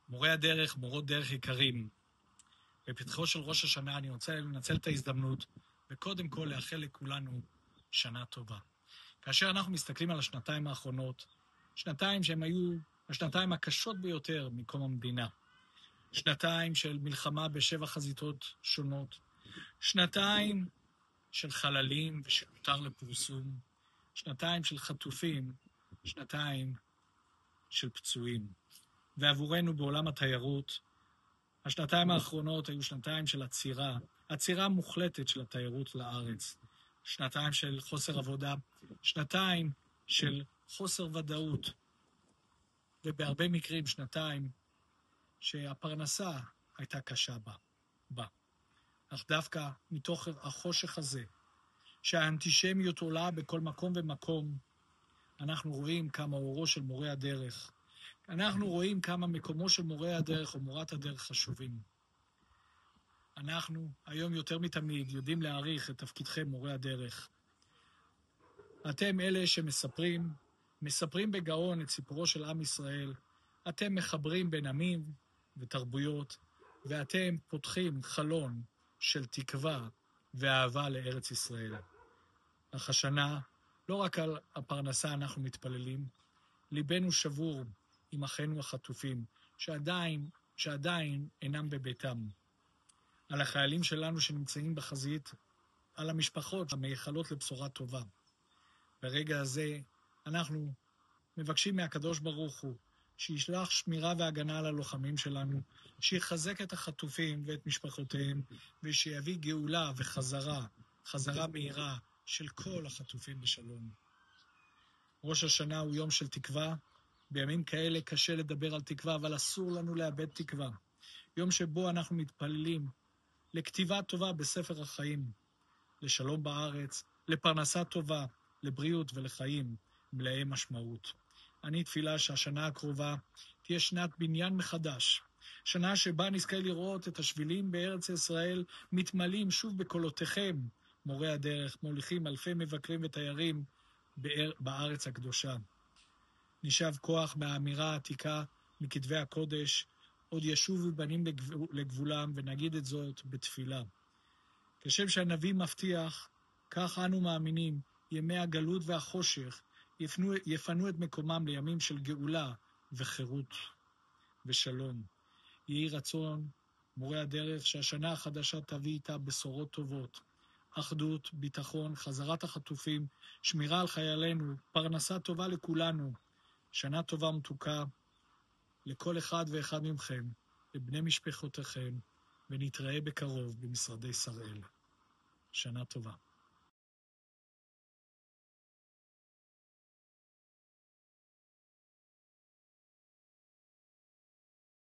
מורי הדרך, מורות דרך יקרים, בפתחו של ראש השנה אני רוצה לנצל את ההזדמנות וקודם כל לאחל לכולנו שנה טובה. כאשר אנחנו מסתכלים על השנתיים האחרונות, שנתיים שהן היו השנתיים הקשות ביותר מקום המדינה, שנתיים של מלחמה בשבע חזיתות שונות, שנתיים של חללים ושהותר לפרסום, שנתיים של חטופים, שנתיים של פצועים. ועבורנו בעולם התיירות, השנתיים האחרונות היו שנתיים של עצירה מוחלטת של התיירות לארץ, שנתיים של חוסר עבודה, שנתיים של חוסר ודאות, ובהרבה מקרים שנתיים שהפרנסה הייתה קשה בה. אך דווקא מתוך החושך הזה, שהאנטישמיות עולה בכל מקום ומקום, אנחנו רואים כמה אורו של מורה הדרך, אנחנו רואים כמה מקומו של מורה הדרך או מורת הדרך חשובים. אנחנו היום יותר מתמיד יודעים להעריך את תפקידכם מורה הדרך. אתם אלה מספרים בגאון את סיפורו של עם ישראל, אתם מחברים בין עמים ותרבויות, ואתם פותחים חלון של תקווה ואהבה לארץ ישראל. אך השנה, לא רק על הפרנסה אנחנו מתפללים, ליבנו שבור עם אחינו החטופים, שעדיין אינם בביתם. על החיילים שלנו שנמצאים בחזית, על המשפחות המייחלות לבשורה טובה. ברגע הזה אנחנו מבקשים מהקדוש ברוך הוא, שישלח שמירה והגנה על הלוחמים שלנו, שיחזק את החטופים ואת משפחותיהם, ושיביא גאולה חזרה מהירה של כל החטופים בשלום. ראש השנה הוא יום של תקווה, בימים כאלה קשה לדבר על תקווה, אבל אסור לנו לאבד תקווה. יום שבו אנחנו מתפללים לכתיבה טובה בספר החיים, לשלום בארץ, לפרנסה טובה, לבריאות ולחיים מלאי משמעות. אני תפילה שהשנה הקרובה תהיה שנת בניין מחדש, שנה שבה נזכה לראות את השבילים בארץ ישראל מתמלאים שוב בקולותיכם, מורי הדרך, מוליכים אלפי מבקרים ותיירים בארץ הקדושה. נשאב כוח מהאמירה העתיקה מכתבי הקודש, עוד ישובו בנים לגבולם, ונגיד את זאת בתפילה. כשם שהנביא מבטיח, כך אנו מאמינים, ימי הגלות והחושך יפנו את מקומם לימים של גאולה וחירות ושלום. יהי רצון, מורי הדרך, שהשנה החדשה תביא איתה בשורות טובות, אחדות, ביטחון, חזרת החטופים, שמירה על חיילינו, פרנסה טובה לכולנו, שנה טובה ומתוקה לכל אחד ואחד מכם, לבני משפחותיכם, ונתראה בקרוב במשרדי שראל. שנה טובה.